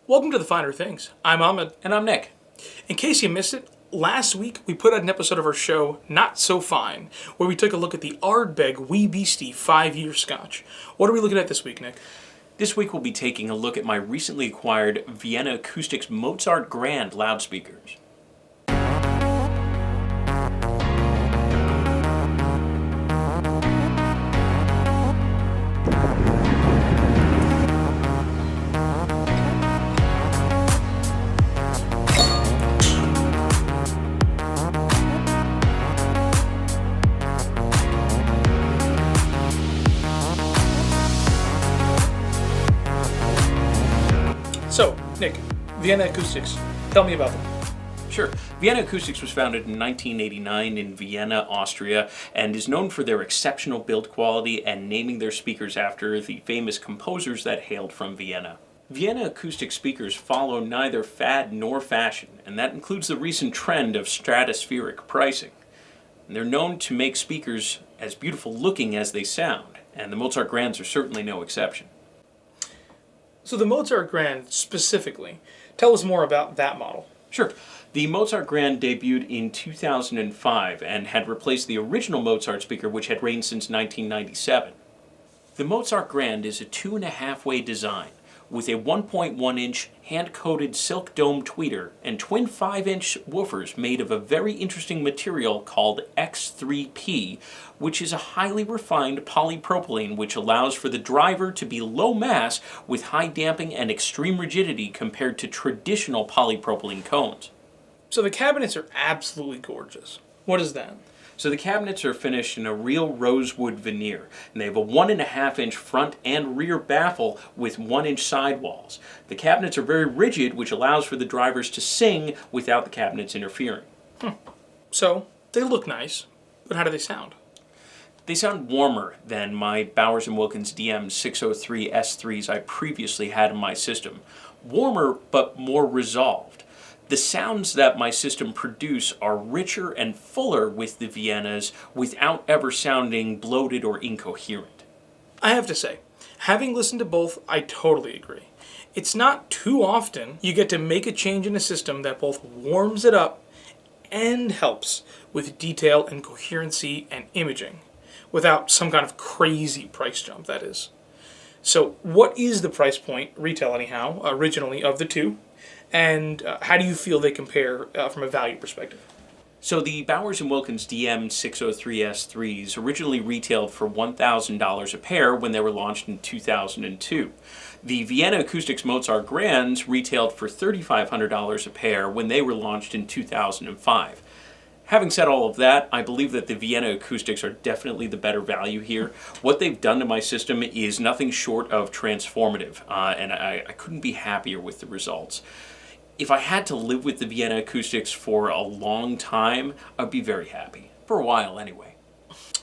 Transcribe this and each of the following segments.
Welcome to The Finer Things. I'm Ahmed. And I'm Nick. In case you missed it, last week we put out an episode of our show, Not So Fine, where we took a look at the Ardbeg Wee Beastie 5-year Scotch. What are we looking at this week, Nick? This week we'll be taking a look at my recently acquired Vienna Acoustics Mozart Grand loudspeakers. So, Nick, Vienna Acoustics, tell me about them. Sure. Vienna Acoustics was founded in 1989 in Vienna, Austria, and is known for their exceptional build quality and naming their speakers after the famous composers that hailed from Vienna. Vienna acoustic speakers follow neither fad nor fashion, and that includes the recent trend of stratospheric pricing. And they're known to make speakers as beautiful looking as they sound, and the Mozart Grands are certainly no exception. So the Mozart Grand specifically, tell us more about that model. Sure. The Mozart Grand debuted in 2005 and had replaced the original Mozart speaker, which had reigned since 1997. The Mozart Grand is a 2.5-way design with a 1.1-inch hand-coated silk dome tweeter and twin 5-inch woofers made of a very interesting material called X3P, which is a highly refined polypropylene which allows for the driver to be low mass with high damping and extreme rigidity compared to traditional polypropylene cones. So the cabinets are absolutely gorgeous. What is that? So the cabinets are finished in a real rosewood veneer, and they have a 1.5-inch front and rear baffle with 1-inch sidewalls. The cabinets are very rigid, which allows for the drivers to sing without the cabinets interfering. So, they look nice, but how do they sound? They sound warmer than my Bowers Wilkins DM603S3s I previously had in my system. Warmer, but more resolved. The sounds that my system produce are richer and fuller with the Viennas without ever sounding bloated or incoherent. I have to say, having listened to both, I totally agree. It's not too often you get to make a change in a system that both warms it up and helps with detail and coherency and imaging, without some kind of crazy price jump, that is. So what is the price point, retail anyhow, originally of the two? And how do you feel they compare from a value perspective? So the Bowers Wilkins DM603S3s originally retailed for $1,000 a pair when they were launched in 2002. The Vienna Acoustics Mozart Grands retailed for $3,500 a pair when they were launched in 2005. Having said all of that, I believe that the Vienna Acoustics are definitely the better value here. What they've done to my system is nothing short of transformative, and I couldn't be happier with the results. If I had to live with the Vienna Acoustics for a long time, I'd be very happy. For a while, anyway.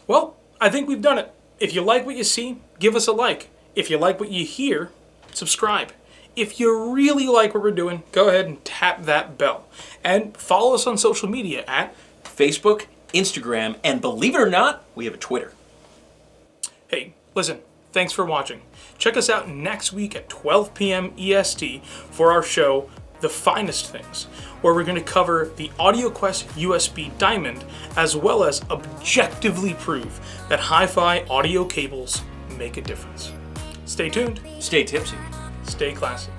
Well, I think we've done it. If you like what you see, give us a like. If you like what you hear, subscribe. If you really like what we're doing, go ahead and tap that bell. And follow us on social media at Facebook, Instagram, and believe it or not, we have a Twitter. Hey, listen, thanks for watching. Check us out next week at 12 p.m. EST for our show, The Finest Things, where we're going to cover the AudioQuest USB Diamond, as well as objectively prove that hi-fi audio cables make a difference. Stay tuned. Stay tipsy. Stay classy.